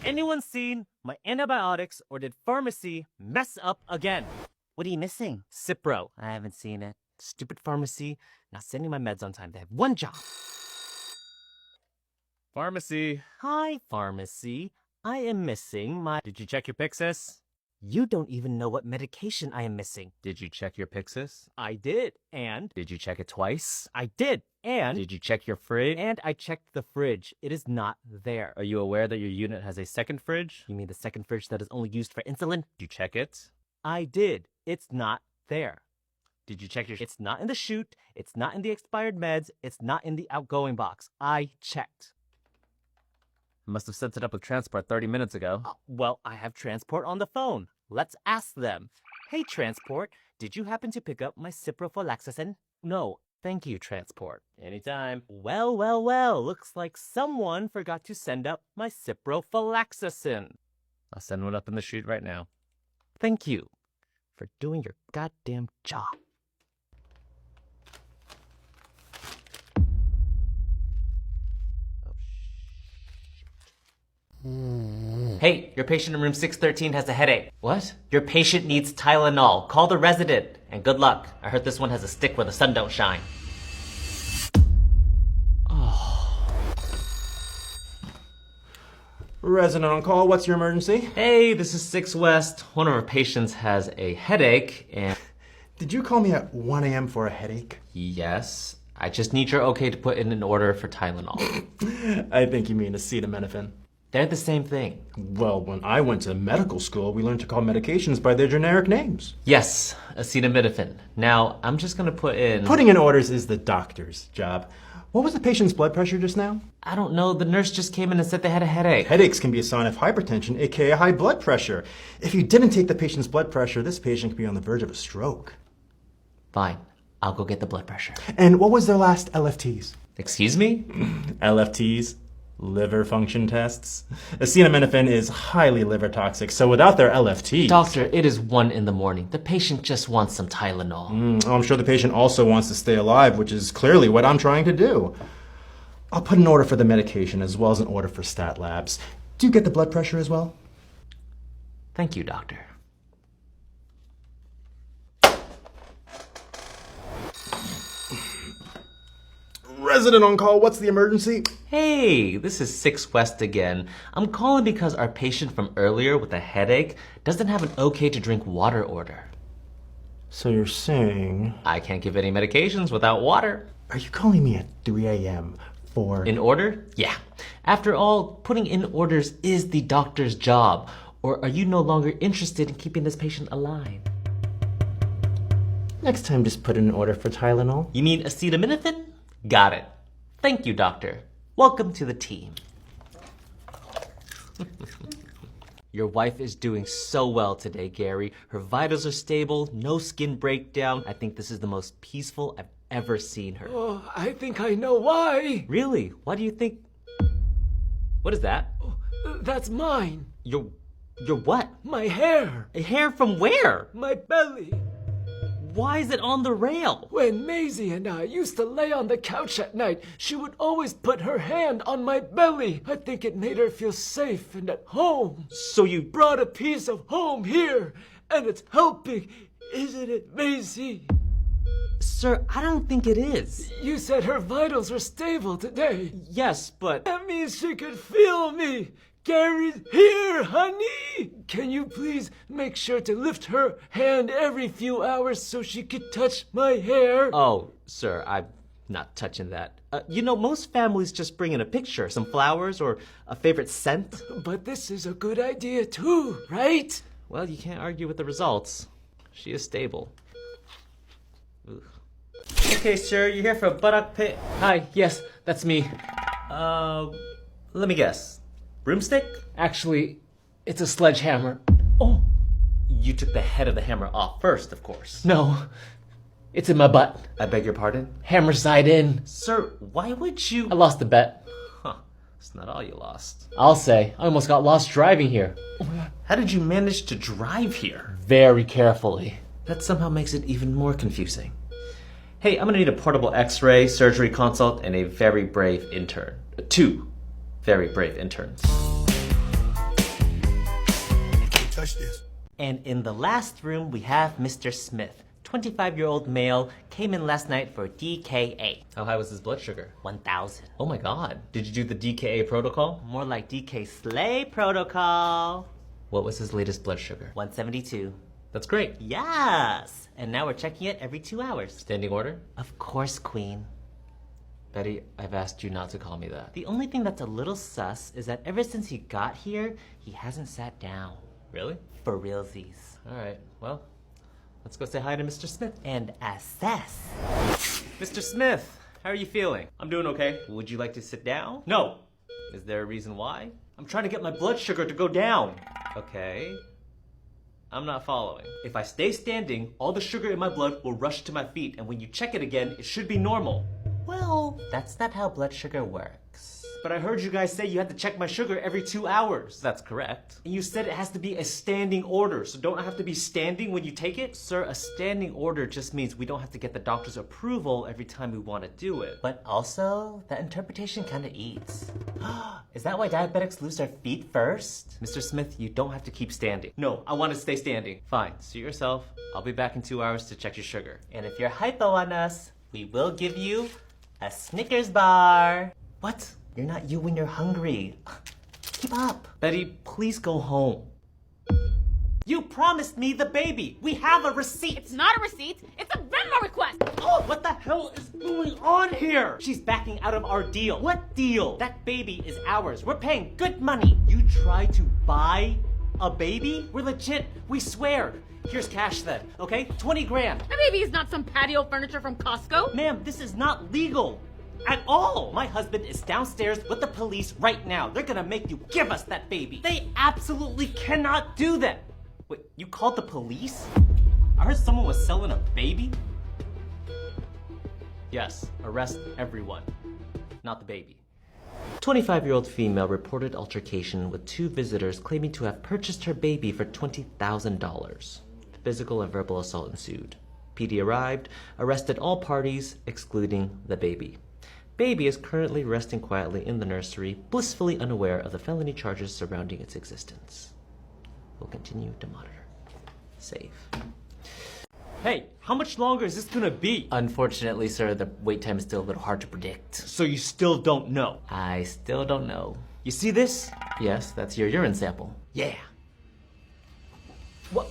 anyone seen my antibiotics or did pharmacy mess up again? What are you missing? Cipro. I haven't seen it. Stupid pharmacy, not sending my meds on time. They have one job. Pharmacy. Hi, pharmacy. I am missing my... Did you check your Pyxis? You don't even know what medication I am missing. Did you check your Pyxis? I did. And? Did you check it twice? I did. And? Did you check your fridge? And I checked the fridge. It is not there. Are you aware that your unit has a second fridge? You mean the second fridge that is only used for insulin? Did you check it? I did. It's not there. Did you check your... It's not in the chute. It's not in the expired meds. It's not in the outgoing box. I checked. I must have sent it up with transport 30 minutes ago. Well, I have transport on the phone. Let's ask them. Hey, transport, did you happen to pick up my ciprofloxacin? No, thank you, transport. Anytime. Well, looks like someone forgot to send up my ciprofloxacin. I'll send one up in the chute right now. Thank you for doing your goddamn job. Hey, your patient in room 613 has a headache. What? Your patient needs Tylenol. Call the resident. And good luck. I heard this one has a stick where the sun don't shine. Oh. Resident on call, what's your emergency? Hey, this is 6 West. One of our patients has a headache and... Did you call me at 1 a.m. for a headache? Yes. I just need your okay to put in an order for Tylenol. I think you mean acetaminophen. They're the same thing. Well, when I went to medical school, we learned to call medications by their generic names. Yes, acetaminophen. Now, I'm just gonna put in... Putting in orders is the doctor's job. What was the patient's blood pressure just now? I don't know. The nurse just came in and said they had a headache. Headaches can be a sign of hypertension, aka high blood pressure. If you didn't take the patient's blood pressure, this patient could be on the verge of a stroke. Fine. I'll go get the blood pressure. And what was their last LFTs? Excuse me? LFTs? Liver function tests. Acetaminophen is highly liver toxic, so without their LFTs... Doctor, it is 1 in the morning. The patient just wants some Tylenol. I'm sure the patient also wants to stay alive, which is clearly what I'm trying to do. I'll put an order for the medication as well as an order for stat labs. Do you get the blood pressure as well? Thank you, doctor. Resident on call, what's the emergency? Hey, this is 6 West again. I'm calling because our patient from earlier with a headache doesn't have an okay to drink water order. So you're saying... I can't give any medications without water. Are you calling me at 3 a.m. for... In order? Yeah. After all, putting in orders is the doctor's job. Or are you no longer interested in keeping this patient alive? Next time, just put in an order for Tylenol. You mean acetaminophen? Got it. Thank you, doctor. Welcome to the team. Your wife is doing so well today, Gary. Her vitals are stable, no skin breakdown. I think this is the most peaceful I've ever seen her. Oh, I think I know why. Really? Why do you think... What is that? Oh, that's mine. Your what? My hair. A hair from where? My belly. Why is it on the rail? When Maisie and I used to lay on the couch at night, she would always put her hand on my belly. I think it made her feel safe and at home. So you Brought a piece of home here, and it's helping, isn't it, Maisie? Sir, I don't think it is. You said her vitals were stable today. Yes, but... That means she could feel me. Gary's here, honey! Can you please make sure to lift her hand every few hours so she could touch my hair? Oh, sir, I'm not touching that. You know, most families just bring in a picture, some flowers, or a favorite scent. But this is a good idea too, right? Well, you can't argue with the results. She is stable. Ugh. Okay, sir, you're here for a buttock pit. Hi, yes, that's me. Let me guess. Broomstick? Actually, it's a sledgehammer. Oh, you took the head of the hammer off first, of course. No, it's in my butt. I beg your pardon? Hammer side in. Sir, why would you... I lost the bet. Huh, that's not all you lost. I'll say, I almost got lost driving here. How did you manage to drive here? Very carefully. That somehow makes it even more confusing. Hey, I'm gonna need a portable x-ray, surgery consult, and a very brave intern. 2 very brave interns. And in the last room, we have Mr. Smith. 25-year-old male, came in last night for DKA. How high was his blood sugar? 1,000. Oh my God. Did you do the DKA protocol? More like DK Slay protocol. What was his latest blood sugar? 172. That's great. Yes. And now we're checking it every 2 hours. Standing order? Of course, Queen. Betty, I've asked you not to call me that. The only thing that's a little sus is that ever since he got here, he hasn't sat down. Really? For realsies. All right, well, let's go say hi to Mr. Smith and assess. Mr. Smith, how are you feeling? I'm doing okay. Would you like to sit down? No. Is there a reason why? I'm trying to get my blood sugar to go down. Okay. I'm not following. If I stay standing, all the sugar in my blood will rush to my feet, and when you check it again, it should be normal. Well, that's not how blood sugar works. But I heard you guys say you had to check my sugar every 2 hours. That's correct. And you said it has to be a standing order, so don't I have to be standing when you take it? Sir, a standing order just means we don't have to get the doctor's approval every time we want to do it. But also, that interpretation kind of eats. Is that why diabetics lose their feet first? Mr. Smith, you don't have to keep standing. No, I want to stay standing. Fine, suit yourself. I'll be back in 2 hours to check your sugar. And if you're hypo on us, we will give you a Snickers bar. What? You're not you when you're hungry. Keep up. Betty, please go home. You promised me the baby. We have a receipt. It's not a receipt. It's a Venmo request. Oh, what the hell is going on here? She's backing out of our deal. What deal? That baby is ours. We're paying good money. You try to buy a baby? We're legit. We swear. Here's cash then, okay? 20 grand. My baby is not some patio furniture from Costco. Ma'am, this is not legal. At all! My husband is downstairs with the police right now. They're gonna make you give us that baby. They absolutely cannot do that. Wait, you called the police? I heard someone was selling a baby? Yes, arrest everyone. Not the baby. 25-year-old female reported altercation with 2 visitors claiming to have purchased her baby for $20,000. Physical and verbal assault ensued. PD arrived, arrested all parties, excluding the baby. Baby is currently resting quietly in the nursery, blissfully unaware of the felony charges surrounding its existence. We'll continue to monitor. Save. Hey, how much longer is this gonna be? Unfortunately, sir, the wait time is still a little hard to predict. So you still don't know? I still don't know. You see this? Yes, that's your urine sample. Yeah. What?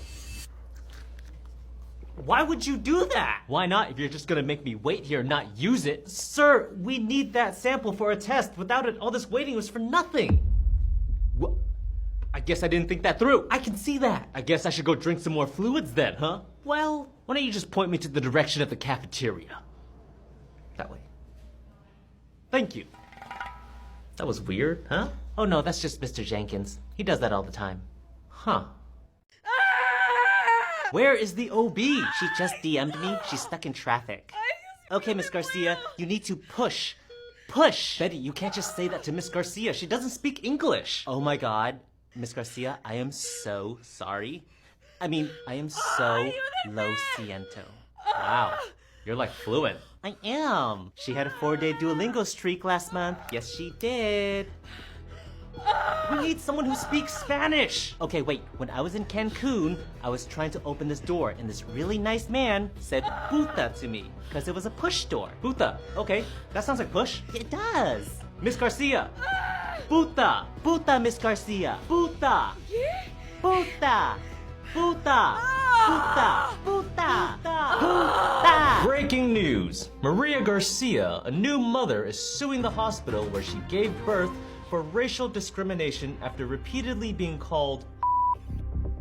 Why would you do that? Why not if you're just gonna make me wait here and not use it? Sir, we need that sample for a test. Without it, all this waiting was for nothing. What? I guess I didn't think that through. I can see that. I guess I should go drink some more fluids then, huh? Well, why don't you just point me to the direction of the cafeteria? That way. Thank you. That was weird, huh? Oh no, that's just Mr. Jenkins. He does that all the time. Huh. Where is the OB? She just DM'd me. She's stuck in traffic. Okay, Miss Garcia, you need to push. Push! Betty, you can't just say that to Miss Garcia. She doesn't speak English. Oh my God. Miss Garcia, I am so sorry. I am so lo siento. Wow, you're like fluent. I am. She had a 4-day Duolingo streak last month. Yes, she did. We need someone who speaks Spanish. Okay, wait. When I was in Cancun, I was trying to open this door, and this really nice man said puta to me, because it was a push door. Puta. Okay, that sounds like push. It does. Miss Garcia. Puta. Puta, Miss Garcia. Puta. Puta. Puta. Puta. Puta. Puta. Breaking news. Maria Garcia, a new mother, is suing the hospital where she gave birth for racial discrimination after repeatedly being called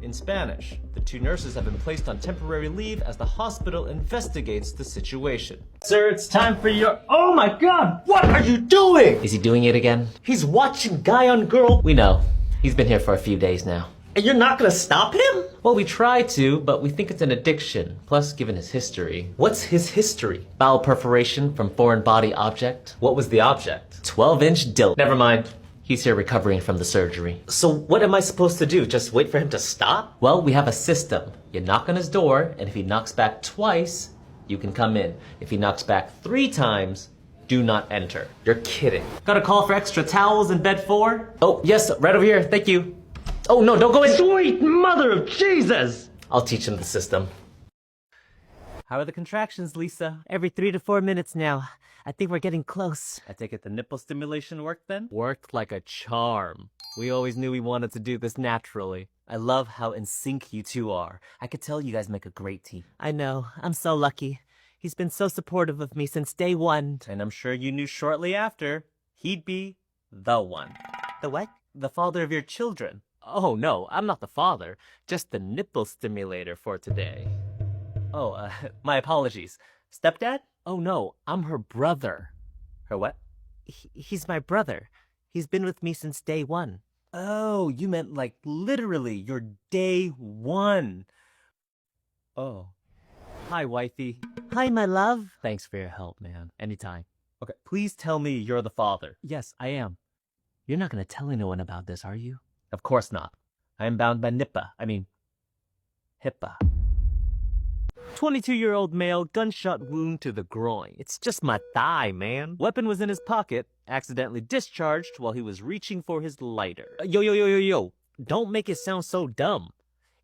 in Spanish. The 2 nurses have been placed on temporary leave as the hospital investigates the situation. Sir, it's time for your— Oh my God, what are you doing? Is he doing it again? He's watching guy on girl. We know. He's been here for a few days now. And you're not gonna stop him? Well, we try to, but we think it's an addiction. Plus, given his history. What's his history? Bowel perforation from foreign body object. What was the object? 12-inch dildo. Never mind. He's here recovering from the surgery. So what am I supposed to do? Just wait for him to stop? Well, we have a system. You knock on his door, and if he knocks back twice, you can come in. If he knocks back 3 times, do not enter. You're kidding. Got a call for extra towels in bed 4? Oh, yes, right over here. Thank you. Oh no, don't go in. Sweet mother of Jesus! I'll teach him the system. How are the contractions, Lisa? Every 3 to 4 minutes now. I think we're getting close. I take it the nipple stimulation worked then? Worked like a charm. We always knew we wanted to do this naturally. I love how in sync you two are. I could tell you guys make a great team. I know. I'm so lucky. He's been so supportive of me since day one. And I'm sure you knew shortly after, he'd be the one. The what? The father of your children. Oh no, I'm not the father. Just the nipple stimulator for today. Oh, my apologies. Stepdad? Oh no, I'm her brother. Her what? He's my brother. He's been with me since day one. Oh, you meant like literally your day one. Oh. Hi, wifey. Hi, my love. Thanks for your help, man. Anytime. Okay, please tell me you're the father. Yes, I am. You're not going to tell anyone about this, are you? Of course not. I am bound by HIPAA. 22-year-old male, gunshot wound to the groin. It's just my thigh, man. Weapon was in his pocket, accidentally discharged while he was reaching for his lighter. Yo. Don't make it sound so dumb.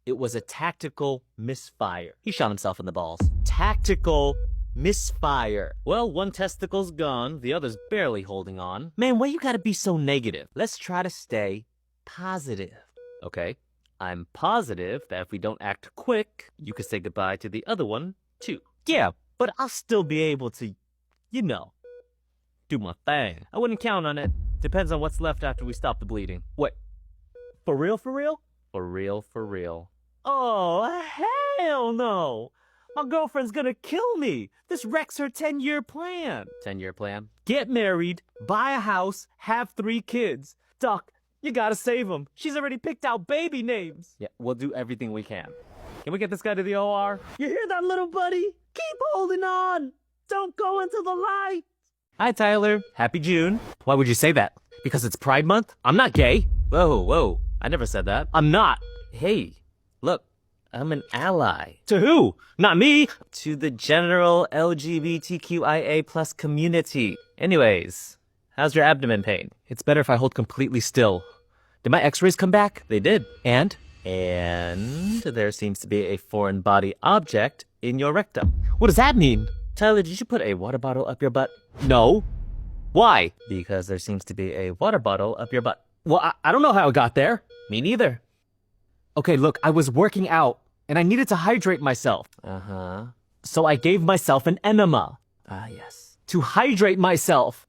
It was a tactical misfire. He shot himself in the balls. Tactical misfire. Well, one testicle's gone, the other's barely holding on. Man, why you gotta be so negative? Let's try to stay positive. Okay? I'm positive that if we don't act quick, you could say goodbye to the other one, too. Yeah, but I'll still be able to, do my thing. I wouldn't count on it. Depends on what's left after we stop the bleeding. What? For real? For real. Oh, hell no! My girlfriend's gonna kill me! This wrecks her 10-year plan. 10-year plan? Get married, buy a house, have 3 kids. Doc, you gotta save him. She's already picked out baby names. Yeah, we'll do everything we can. Can we get this guy to the OR? You hear that, little buddy? Keep holding on. Don't go into the light. Hi, Tyler. Happy June. Why would you say that? Because it's Pride Month? I'm not gay. Whoa. I never said that. I'm not. Hey, look. I'm an ally. To who? Not me. To the general LGBTQIA plus community. Anyways. How's your abdomen pain? It's better if I hold completely still. Did my x-rays come back? They did. And there seems to be a foreign body object in your rectum. What does that mean? Tyler, did you put a water bottle up your butt? No. Why? Because there seems to be a water bottle up your butt. Well, I don't know how it got there. Me neither. Okay, look, I was working out, and I needed to hydrate myself. Uh-huh. So I gave myself an enema. Ah, yes. To hydrate myself.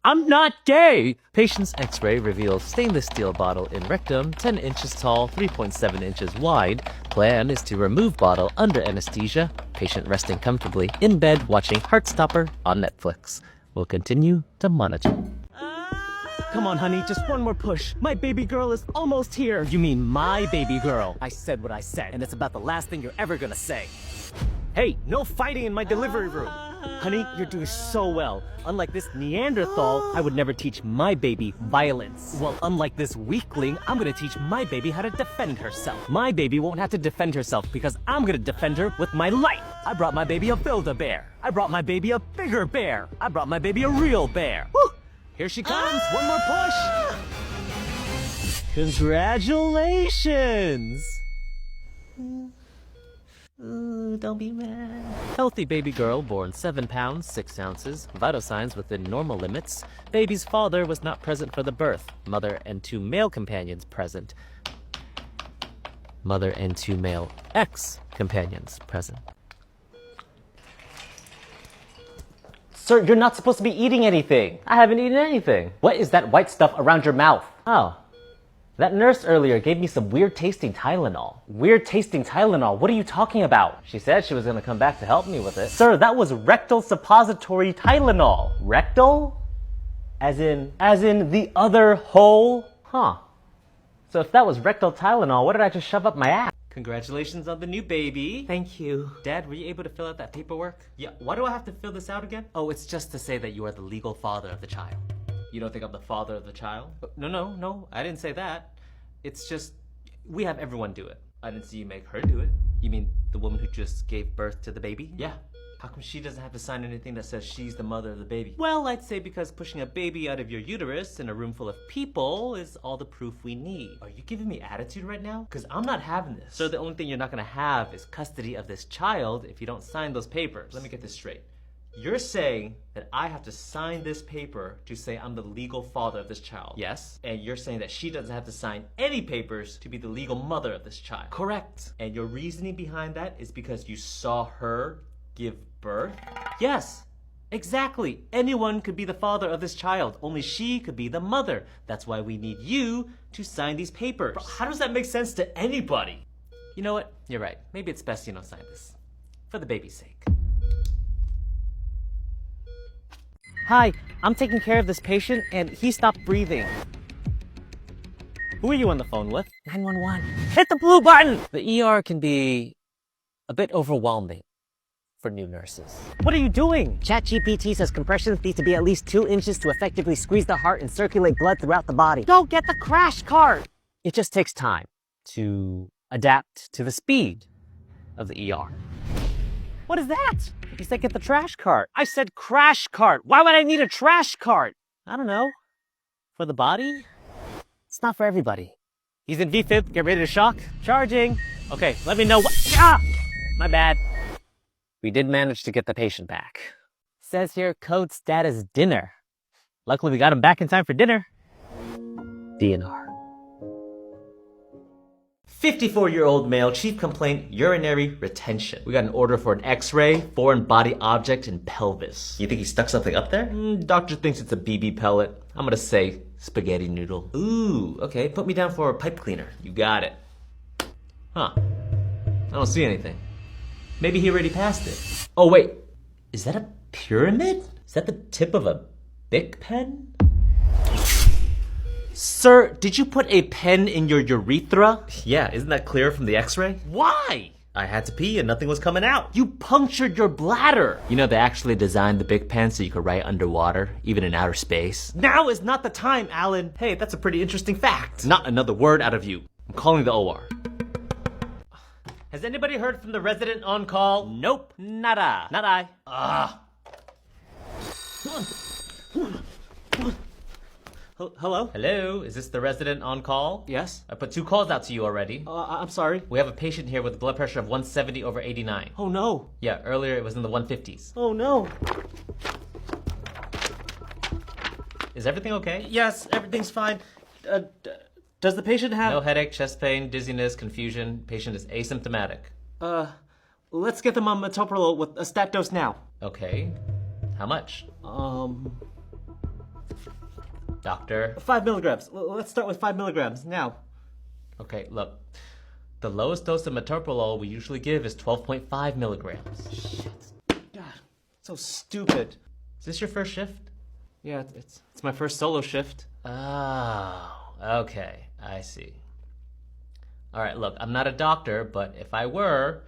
I'm not gay! Patient's x-ray reveals stainless steel bottle in rectum, 10 inches tall, 3.7 inches wide. Plan is to remove bottle under anesthesia. Patient resting comfortably in bed watching Heartstopper on Netflix. We'll continue to monitor. Come on, honey, just one more push. My baby girl is almost here. You mean my baby girl? I said what I said, and it's about the last thing you're ever gonna say. Hey, no fighting in my delivery room. Honey, you're doing so well. Unlike this Neanderthal, I would never teach my baby violence. Well, unlike this weakling, I'm gonna teach my baby how to defend herself. My baby won't have to defend herself because I'm gonna defend her with my life. I brought my baby a Build-A-Bear. I brought my baby a bigger bear. I brought my baby a real bear. Woo! Here she comes. One more push. Congratulations. Ooh, don't be mad. Healthy baby girl born 7 pounds, 6 ounces. Vital signs within normal limits. Baby's father was not present for the birth. Mother and 2 male companions present. Mother and 2 male ex-companions present. Sir, you're not supposed to be eating anything. I haven't eaten anything. What is that white stuff around your mouth? Oh. That nurse earlier gave me some weird-tasting Tylenol. Weird-tasting Tylenol? What are you talking about? She said she was gonna come back to help me with it. Sir, that was rectal suppository Tylenol. Rectal? As in the other hole? Huh. So if that was rectal Tylenol, what did I just shove up my ass? Congratulations on the new baby. Thank you. Dad, were you able to fill out that paperwork? Yeah, why do I have to fill this out again? Oh, it's just to say that you are the legal father of the child. You don't think I'm the father of the child? No, I didn't say that. It's just, we have everyone do it. I didn't see you make her do it. You mean the woman who just gave birth to the baby? Yeah. How come she doesn't have to sign anything that says she's the mother of the baby? Well, I'd say because pushing a baby out of your uterus in a room full of people is all the proof we need. Are you giving me attitude right now? Because I'm not having this. So the only thing you're not gonna have is custody of this child if you don't sign those papers. Let me get this straight. You're saying that I have to sign this paper to say I'm the legal father of this child. Yes. And you're saying that she doesn't have to sign any papers to be the legal mother of this child. Correct. And your reasoning behind that is because you saw her give birth? Yes. Exactly. Anyone could be the father of this child. Only she could be the mother. That's why we need you to sign these papers. But how does that make sense to anybody? You know what? You're right. Maybe it's best you don't sign this. For the baby's sake. Hi, I'm taking care of this patient and he stopped breathing. Who are you on the phone with? 911. Hit the blue button! The ER can be a bit overwhelming for new nurses. What are you doing? ChatGPT says compressions need to be at least 2 inches to effectively squeeze the heart and circulate blood throughout the body. Go get the crash cart! It just takes time to adapt to the speed of the ER. What is that? You said get the trash cart. I said crash cart. Why would I need a trash cart? I don't know. For the body? It's not for everybody. He's in V-fib. Get ready to shock. Charging. Okay, let me know what... Ah! My bad. We did manage to get the patient back. Says here code status dinner. Luckily we got him back in time for dinner. DNR. 54-year-old male, chief complaint, urinary retention. We got an order for an x-ray, foreign body object, and pelvis. You think he stuck something up there? Doctor thinks it's a BB pellet. I'm gonna say spaghetti noodle. Ooh, okay, put me down for a pipe cleaner. You got it. Huh, I don't see anything. Maybe he already passed it. Oh wait, is that a pyramid? Is that the tip of a Bic pen? Sir, did you put a pen in your urethra? Yeah, isn't that clear from the x-ray? Why? I had to pee and nothing was coming out. You punctured your bladder. You know, they actually designed the Bic pen so you could write underwater, even in outer space. Now is not the time, Alan. Hey, that's a pretty interesting fact. Not another word out of you. I'm calling the OR. Has anybody heard from the resident on call? Nope, nada. Not I. Hello? Hello, is this the resident on call? Yes. I put 2 calls out to you already. I'm sorry. We have a patient here with a blood pressure of 170 over 89. Oh no. Yeah, earlier it was in the 150s. Oh no. Is everything okay? Yes, everything's fine. Does the patient have... No headache, chest pain, dizziness, confusion. Patient is asymptomatic. Let's get them on metoprolol with a stat dose now. Okay. How much? Doctor? 5 milligrams. Let's start with 5 milligrams now. Okay, look. The lowest dose of metoprolol we usually give is 12.5 milligrams. Shit. God, so stupid. Is this your first shift? Yeah, it's my first solo shift. Oh, okay. I see. All right, look, I'm not a doctor, but if I were,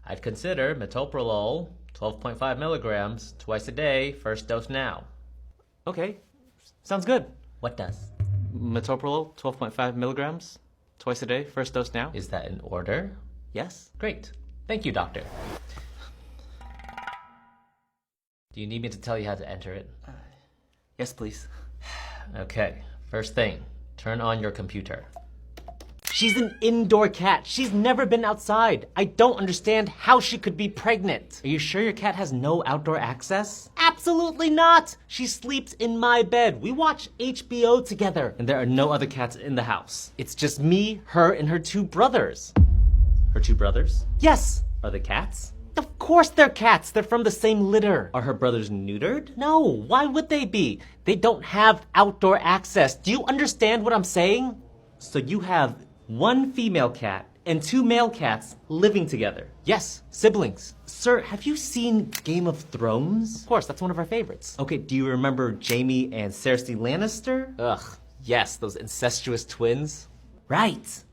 I'd consider metoprolol, 12.5 milligrams, twice a day, first dose now. Okay, sounds good. What does? Metoprolol, 12.5 milligrams, twice a day, first dose now. Is that in order? Yes? Great. Thank you, doctor. Do you need me to tell you how to enter it? Yes, please. Okay, first thing, turn on your computer. She's an indoor cat. She's never been outside. I don't understand how she could be pregnant. Are you sure your cat has no outdoor access? Absolutely not. She sleeps in my bed. We watch HBO together. And there are no other cats in the house. It's just me, her, and her 2 brothers. Her 2 brothers? Yes. Are they cats? Of course they're cats. They're from the same litter. Are her brothers neutered? No. Why would they be? They don't have outdoor access. Do you understand what I'm saying? So you have 1 female cat and 2 male cats living together. Yes, siblings. Sir, have you seen Game of Thrones? Of course, that's one of our favorites. Okay, do you remember Jaime and Cersei Lannister? Ugh, yes, those incestuous twins. Right.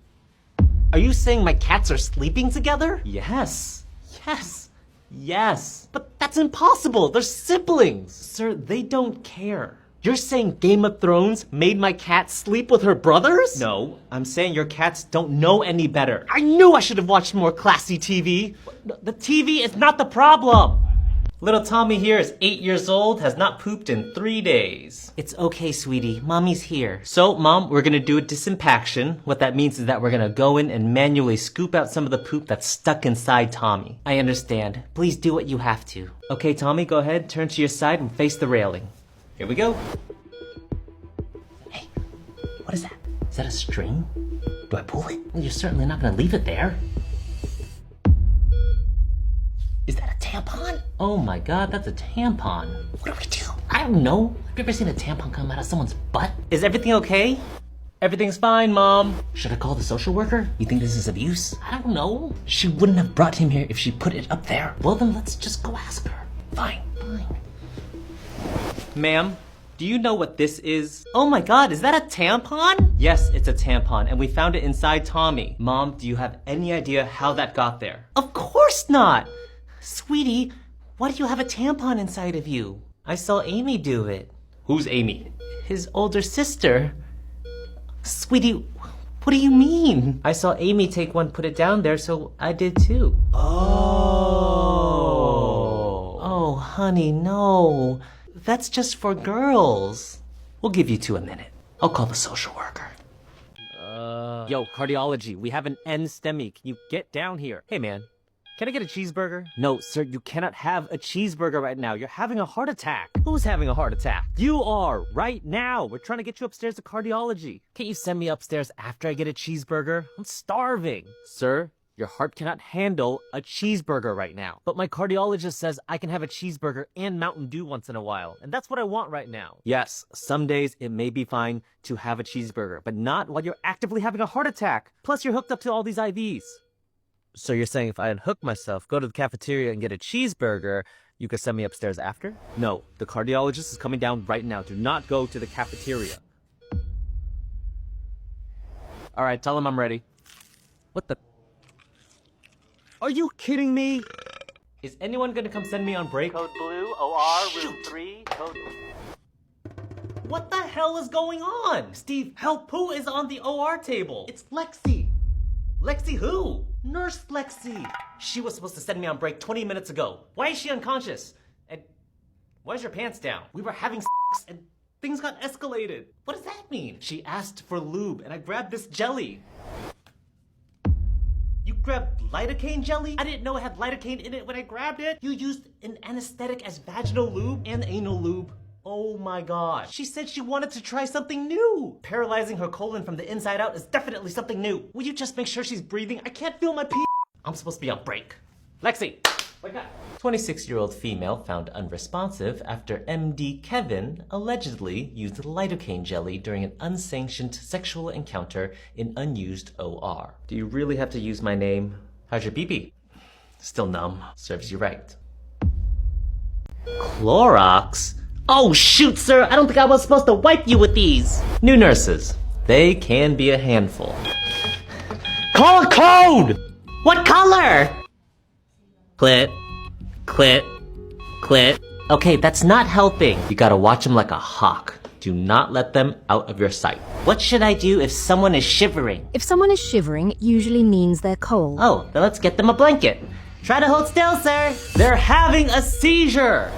Are you saying my cats are sleeping together? Yes. Yes. Yes. But that's impossible. They're siblings. Sir, they don't care. You're saying Game of Thrones made my cat sleep with her brothers? No, I'm saying your cats don't know any better. I knew I should have watched more classy TV. The TV is not the problem. Little Tommy here is 8 years old, has not pooped in 3 days. It's okay, sweetie. Mommy's here. So, Mom, we're gonna do a disimpaction. What that means is that we're gonna go in and manually scoop out some of the poop that's stuck inside Tommy. I understand. Please do what you have to. Okay, Tommy, go ahead, turn to your side and face the railing. Here we go. Hey, what is that? Is that a string? Do I pull it? Well, you're certainly not gonna leave it there. Is that a tampon? Oh my god, that's a tampon. What do we do? I don't know. Have you ever seen a tampon come out of someone's butt? Is everything okay? Everything's fine, Mom. Should I call the social worker? You think this is abuse? I don't know. She wouldn't have brought him here if she put it up there. Well, then let's just go ask her. Fine. Ma'am, do you know what this is? Oh my god, is that a tampon? Yes, it's a tampon, and we found it inside Tommy. Mom, do you have any idea how that got there? Of course not! Sweetie, why do you have a tampon inside of you? I saw Amy do it. Who's Amy? His older sister. Sweetie, what do you mean? I saw Amy take one, put it down there, so I did too. Oh, honey, no. That's just for girls. We'll give you 2 a minute. I'll call the social worker. Yo, cardiology, we have an N-STEMI. Can you get down here? Hey, man. Can I get a cheeseburger? No, sir, you cannot have a cheeseburger right now. You're having a heart attack. Who's having a heart attack? You are, right now. We're trying to get you upstairs to cardiology. Can't you send me upstairs after I get a cheeseburger? I'm starving. Sir, your heart cannot handle a cheeseburger right now. But my cardiologist says I can have a cheeseburger and Mountain Dew once in a while. And that's what I want right now. Yes, some days it may be fine to have a cheeseburger, but not while you're actively having a heart attack. Plus, you're hooked up to all these IVs. So you're saying if I unhook myself, go to the cafeteria and get a cheeseburger, you could send me upstairs after? No, the cardiologist is coming down right now. Do not go to the cafeteria. All right, tell him I'm ready. What the? Are you kidding me? Is anyone gonna come send me on break? Code blue, OR, room 3, code... What the hell is going on? Steve, help, who is on the OR table? It's Lexi. Lexi who? Nurse Lexi. She was supposed to send me on break 20 minutes ago. Why is she unconscious? And why is your pants down? We were having sex and things got escalated. What does that mean? She asked for lube and I grabbed this jelly. You grabbed lidocaine jelly? I didn't know it had lidocaine in it when I grabbed it. You used an anesthetic as vaginal lube and anal lube. Oh my god. She said she wanted to try something new. Paralyzing her colon from the inside out is definitely something new. Will you just make sure she's breathing? I can't feel my pee. I'm supposed to be on break. Lexi, wake up. 26-year-old female found unresponsive after MD Kevin allegedly used lidocaine jelly during an unsanctioned sexual encounter in unused OR. Do you really have to use my name? How's your BB? Still numb. Serves you right. Clorox? Oh shoot, sir, I don't think I was supposed to wipe you with these. New nurses, they can be a handful. Call a code! What color? Clit, clit, clit. Okay, that's not helping. You gotta watch them like a hawk. Do not let them out of your sight. What should I do if someone is shivering? If someone is shivering, it usually means they're cold. Oh, then let's get them a blanket. Try to hold still, sir. They're having a seizure.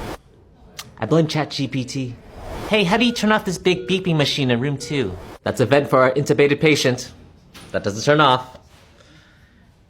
I blame ChatGPT. Hey, how do you turn off this big beeping machine in room 2? That's a vent for our intubated patient. That doesn't turn off.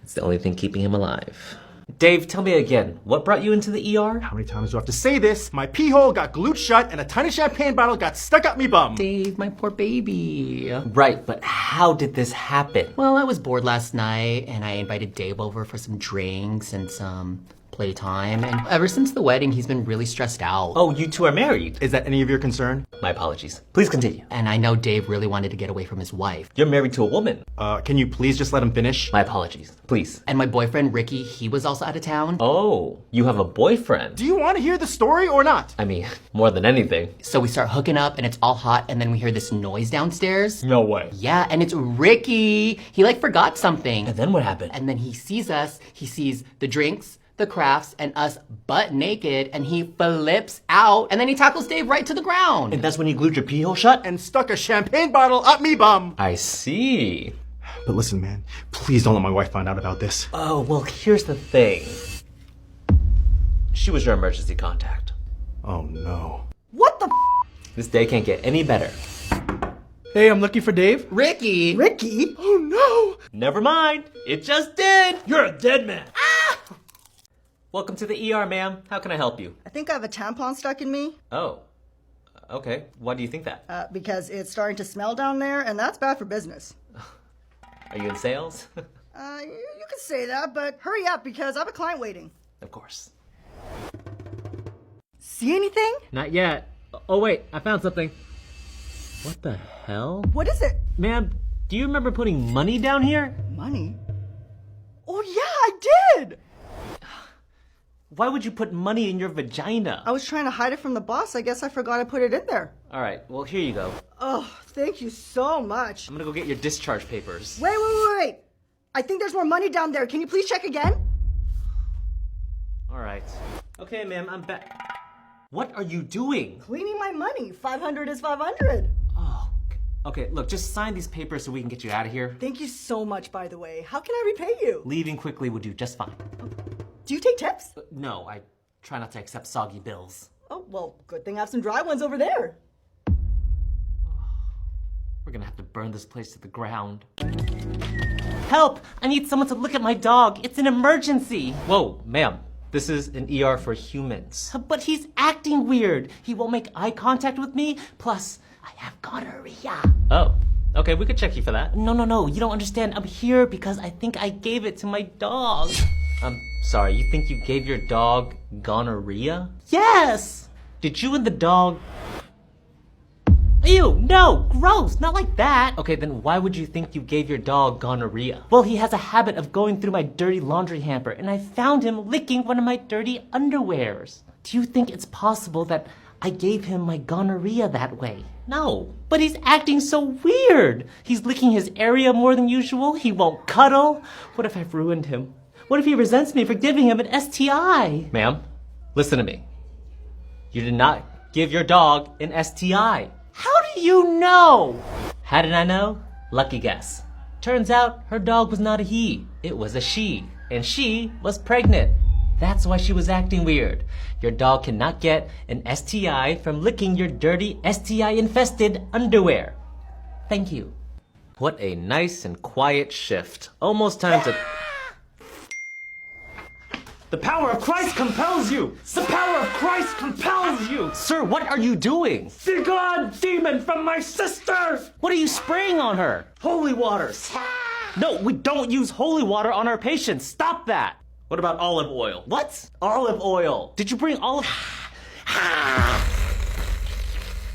It's the only thing keeping him alive. Dave, tell me again, what brought you into the ER? How many times do I have to say this? My pee hole got glued shut and a tiny champagne bottle got stuck up me bum. Dave, my poor baby. Right, but how did this happen? Well, I was bored last night and I invited Dave over for some drinks and some playtime. And ever since the wedding, he's been really stressed out. Oh, you two are married. Is that any of your concern? My apologies. Please continue. And I know Dave really wanted to get away from his wife. You're married to a woman. Can you please just let him finish? My apologies. Please. And my boyfriend, Ricky, he was also out of town. Oh, you have a boyfriend. Do you want to hear the story or not? I mean, more than anything. So we start hooking up and it's all hot and then we hear this noise downstairs. No way. Yeah, and it's Ricky. He like forgot something. And then what happened? And then he sees us, he sees the drinks, the crafts, and us butt naked, and he flips out, and then he tackles Dave right to the ground. And that's when you glued your pee hole shut? And stuck a champagne bottle up me bum. I see. But listen, man, please don't let my wife find out about this. Oh, well, here's the thing. She was your emergency contact. Oh no. What the This day can't get any better. Hey, I'm looking for Dave. Ricky! Ricky? Oh no! Never mind. It just did. You're a dead man. Welcome to the ER, ma'am. How can I help you? I think I have a tampon stuck in me Oh. Okay. Why do you think that? because it's starting to smell down there, and that's bad for business. Are you in sales? You can say that, but hurry up because I have a client waiting. Of course. See anything? Not yet. Oh wait, I found something. What the hell? What is it? Ma'am, do you remember putting money down here? Money? Oh yeah, I did! Why would you put money in your vagina? I was trying to hide it from the boss. I guess I forgot I put it in there. All right. Well, here you go. Oh, thank you so much. I'm gonna go get your discharge papers. Wait. I think there's more money down there. Can you please check again? All right. Okay, ma'am. I'm back. What are you doing? Cleaning my money. 500 is 500. Oh. Okay. Look, just sign these papers so we can get you out of here. Thank you so much, by the way. How can I repay you? Leaving quickly would do just fine. Do you take tips? No, I try not to accept soggy bills. Oh, well, good thing I have some dry ones over there. We're gonna have to burn this place to the ground. Help! I need someone to look at my dog. It's an emergency. Whoa, ma'am. This is an ER for humans. But he's acting weird. He won't make eye contact with me. Plus, I have gonorrhea. Oh, okay, we could check you for that. No. You don't understand. I'm here because I think I gave it to my dog. I'm sorry, you think you gave your dog gonorrhea? Yes! Did you and the dog... Ew, no, gross, not like that. Okay, then why would you think you gave your dog gonorrhea? Well, he has a habit of going through my dirty laundry hamper, and I found him licking one of my dirty underwears. Do you think it's possible that I gave him my gonorrhea that way? No, but he's acting so weird. He's licking his area more than usual. He won't cuddle. What if I've ruined him? What if he resents me for giving him an STI? Ma'am, listen to me. You did not give your dog an STI. How do you know? How did I know? Lucky guess. Turns out her dog was not a he, it was a she, and she was pregnant. That's why she was acting weird. Your dog cannot get an STI from licking your dirty STI-infested underwear. Thank you. What a nice and quiet shift. Almost time to... The power of Christ compels you! The power of Christ compels you! Sir, what are you doing? Begone, demon, from my sister! What are you spraying on her? Holy waters. No, we don't use holy water on our patients. Stop that. What about olive oil? What? Olive oil. Did you bring olive...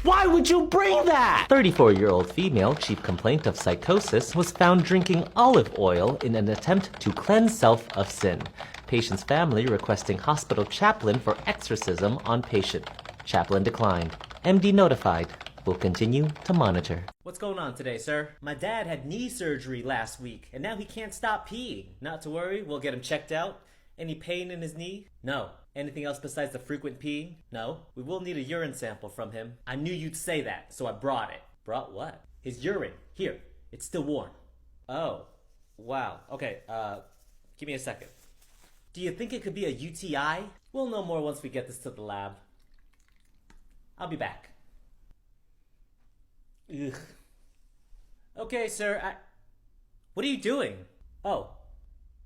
Why would you bring that? 34-year-old female chief complaint of psychosis was found drinking olive oil in an attempt to cleanse self of sin. Patient's family requesting hospital chaplain for exorcism on patient. Chaplain declined. MD notified. Will continue to monitor. What's going on today, sir? My dad had knee surgery last week, and now he can't stop peeing. Not to worry, we'll get him checked out. Any pain in his knee? No. Anything else besides the frequent peeing? No. We will need a urine sample from him. I knew you'd say that, so I brought it. Brought what? His urine. Here. It's still warm. Oh. Wow. Okay, give me a second. Do you think it could be a UTI? We'll know more once we get this to the lab. I'll be back. Ugh. Okay, sir, What are you doing? Oh.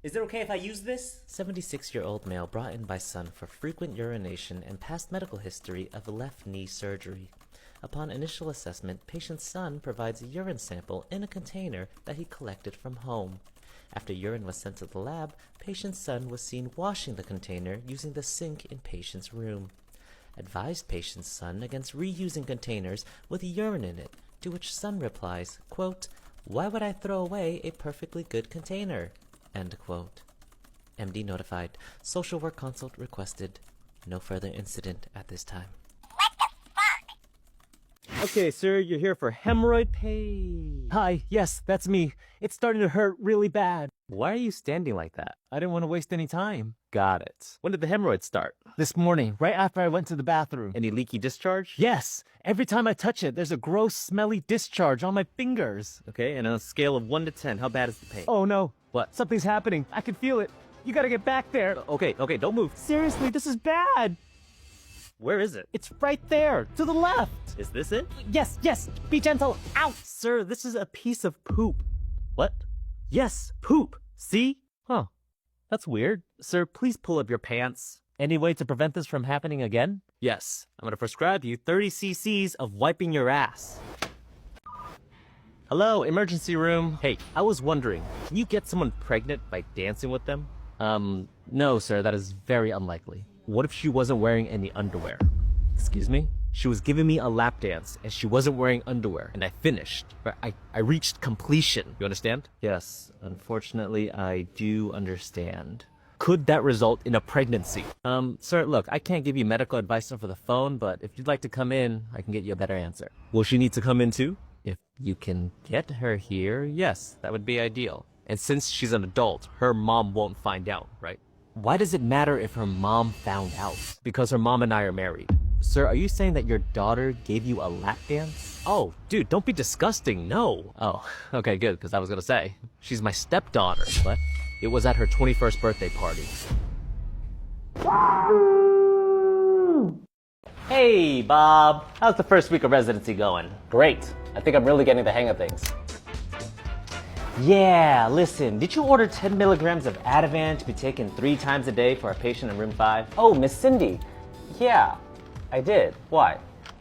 Is it okay if I use this? 76-year-old male brought in by son for frequent urination and past medical history of left knee surgery. Upon initial assessment, patient's son provides a urine sample in a container that he collected from home. After urine was sent to the lab, patient's son was seen washing the container using the sink in patient's room. Advised patient's son against reusing containers with urine in it, to which son replies, quote, "Why would I throw away a perfectly good container?" End quote. MD notified. Social work consult requested. No further incident at this time. Okay, sir, you're here for hemorrhoid pain. Hi, yes, that's me. It's starting to hurt really bad. Why are you standing like that? I didn't want to waste any time. Got it. When did the hemorrhoids start? This morning, right after I went to the bathroom. Any leaky discharge? Yes, every time I touch it, there's a gross, smelly discharge on my fingers. Okay, and on a scale of 1 to 10, how bad is the pain? Oh no. What? Something's happening. I can feel it. You gotta get back there. Okay, don't move. Seriously, this is bad. Where is it? It's right there, to the left. Is this it? Yes, be gentle. Ow! Sir, this is a piece of poop. What? Yes, poop. See? Huh. That's weird. Sir, please pull up your pants. Any way to prevent this from happening again? Yes. I'm gonna prescribe you 30 cc's of wiping your ass. Hello, emergency room. Hey, I was wondering, can you get someone pregnant by dancing with them? No, sir, that is very unlikely. What if she wasn't wearing any underwear? Excuse me? She was giving me a lap dance, and she wasn't wearing underwear, and I finished. I reached completion. You understand? Yes, unfortunately, I do understand. Could that result in a pregnancy? Sir, look, I can't give you medical advice over the phone, but if you'd like to come in, I can get you a better answer. Will she need to come in too? If you can get her here, yes, that would be ideal. And since she's an adult, her mom won't find out, right? Why does it matter if her mom found out? Because her mom and I are married. Sir, are you saying that your daughter gave you a lap dance? Oh, dude, don't be disgusting, no. Oh, okay, good, because I was gonna say, she's my stepdaughter, but it was at her 21st birthday party. Hey, Bob. How's the first week of residency going? Great. I think I'm really getting the hang of things. Yeah, listen, did you order 10 milligrams of Ativan to be taken 3 times a day for a patient in room 5? Oh, Miss Cindy. Yeah, I did. Why?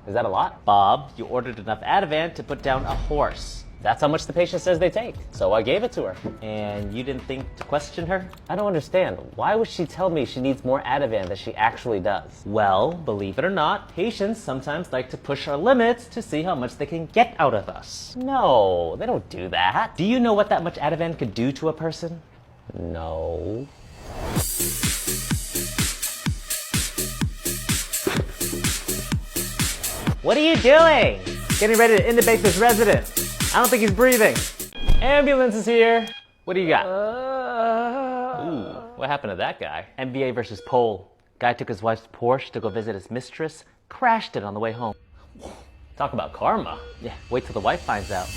Is that a lot? Bob, you ordered enough Ativan to put down a horse. That's how much the patient says they take. So I gave it to her. And you didn't think to question her? I don't understand. Why would she tell me she needs more Ativan than she actually does? Well, believe it or not, patients sometimes like to push our limits to see how much they can get out of us. No, they don't do that. Do you know what that much Ativan could do to a person? No. What are you doing? Getting ready to intubate this resident. I don't think he's breathing. Ambulance is here. What do you got? Ooh, what happened to that guy? NBA versus pole. Guy took his wife's Porsche to go visit his mistress, crashed it on the way home. Talk about karma. Yeah, wait till the wife finds out.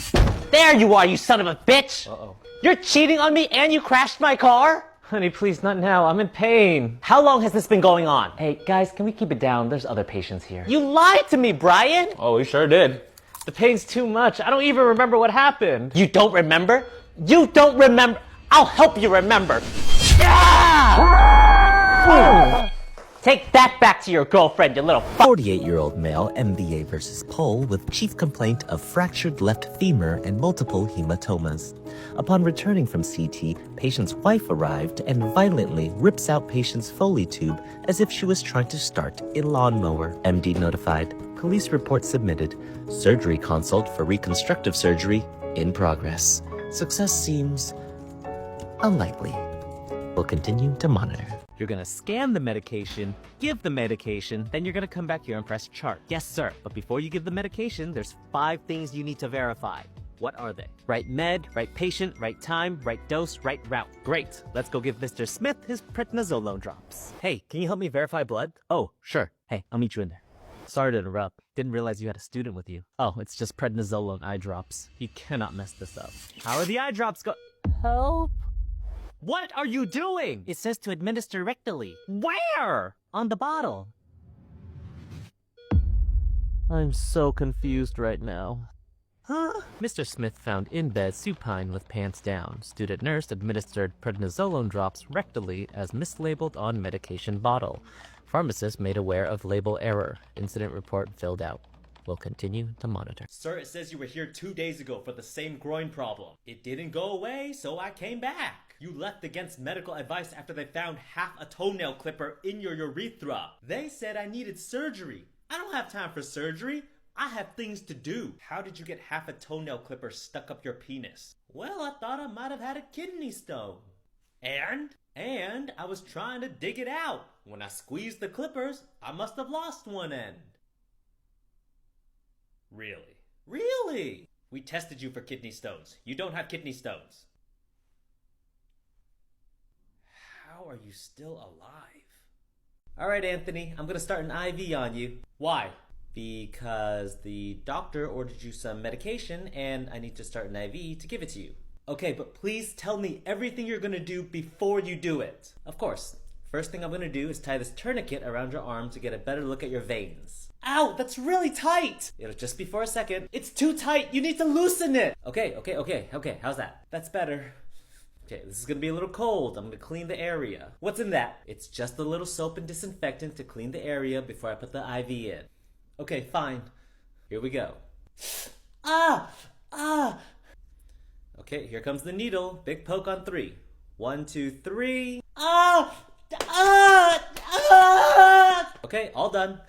There you are, you son of a bitch! Uh-oh. You're cheating on me and you crashed my car? Honey, please, not now. I'm in pain. How long has this been going on? Hey, guys, can we keep it down? There's other patients here. You lied to me, Brian! Oh, we sure did. The pain's too much. I don't even remember what happened. You don't remember? You don't remember? I'll help you remember. Yeah! Take that back to your girlfriend, you little 48-year-old male MBA versus pole with chief complaint of fractured left femur and multiple hematomas. Upon returning from CT, patient's wife arrived and violently rips out patient's Foley tube as if she was trying to start a lawnmower. MD notified. Police report submitted. Surgery consult for reconstructive surgery in progress. Success seems unlikely. We'll continue to monitor. You're gonna scan the medication, give the medication, then you're gonna come back here and press chart. Yes, sir. But before you give the medication, there's 5 things you need to verify. What are they? Right med, right patient, right time, right dose, right route. Great. Let's go give Mr. Smith his prednisolone drops. Hey, can you help me verify blood? Oh, sure. Hey, I'll meet you in there. Sorry to interrupt. Didn't realize you had a student with you. Oh, it's just prednisolone eye drops. You cannot mess this up. How are the eye drops go- Help? What are you doing? It says to administer rectally. Where? On the bottle. I'm so confused right now. Huh? Mr. Smith found in bed supine with pants down. Student nurse administered prednisolone drops rectally as mislabeled on medication bottle. Pharmacist made aware of label error. Incident report filled out. We'll continue to monitor. Sir, it says you were here 2 days ago for the same groin problem. It didn't go away, so I came back. You left against medical advice after they found half a toenail clipper in your urethra. They said I needed surgery. I don't have time for surgery. I have things to do. How did you get half a toenail clipper stuck up your penis? Well, I thought I might have had a kidney stone. And I was trying to dig it out. When I squeezed the clippers, I must have lost one end. Really? Really? We tested you for kidney stones. You don't have kidney stones. How are you still alive? All right, Anthony, I'm gonna start an IV on you. Why? Because the doctor ordered you some medication and I need to start an IV to give it to you. Okay, but please tell me everything you're gonna do before you do it. Of course. First thing I'm gonna do is tie this tourniquet around your arm to get a better look at your veins. Ow, that's really tight! It'll just be for a second. It's too tight, you need to loosen it! Okay, how's that? That's better. Okay, this is gonna be a little cold. I'm gonna clean the area. What's in that? It's just a little soap and disinfectant to clean the area before I put the IV in. Okay, fine. Here we go. Ah! Okay, here comes the needle. Big poke on 3. 1, 2, 3. Okay, all done.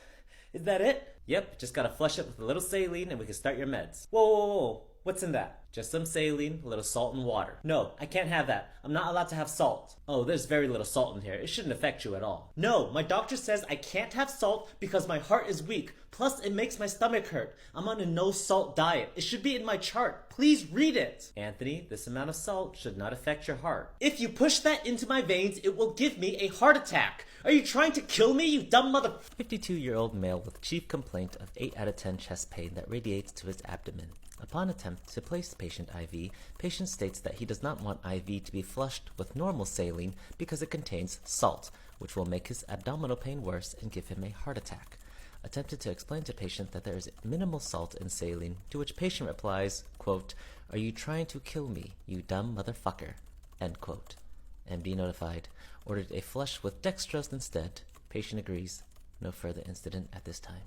Is that it? Yep, just gotta flush it with a little saline and we can start your meds. Whoa. What's in that? Just some saline, a little salt and water. No, I can't have that. I'm not allowed to have salt. Oh, there's very little salt in here. It shouldn't affect you at all. No, my doctor says I can't have salt because my heart is weak. Plus, it makes my stomach hurt. I'm on a no salt diet. It should be in my chart. Please read it. Anthony, this amount of salt should not affect your heart. If you push that into my veins, it will give me a heart attack. Are you trying to kill me, you dumb mother... 52-year-old male with chief complaint of 8 out of 10 chest pain that radiates to his abdomen. Upon attempt to place patient IV, patient states that he does not want IV to be flushed with normal saline because it contains salt, which will make his abdominal pain worse and give him a heart attack. Attempted to explain to patient that there is minimal salt in saline, to which patient replies, quote, "Are you trying to kill me, you dumb motherfucker?" End quote. MD notified. Ordered a flush with dextrose instead. Patient agrees. No further incident at this time.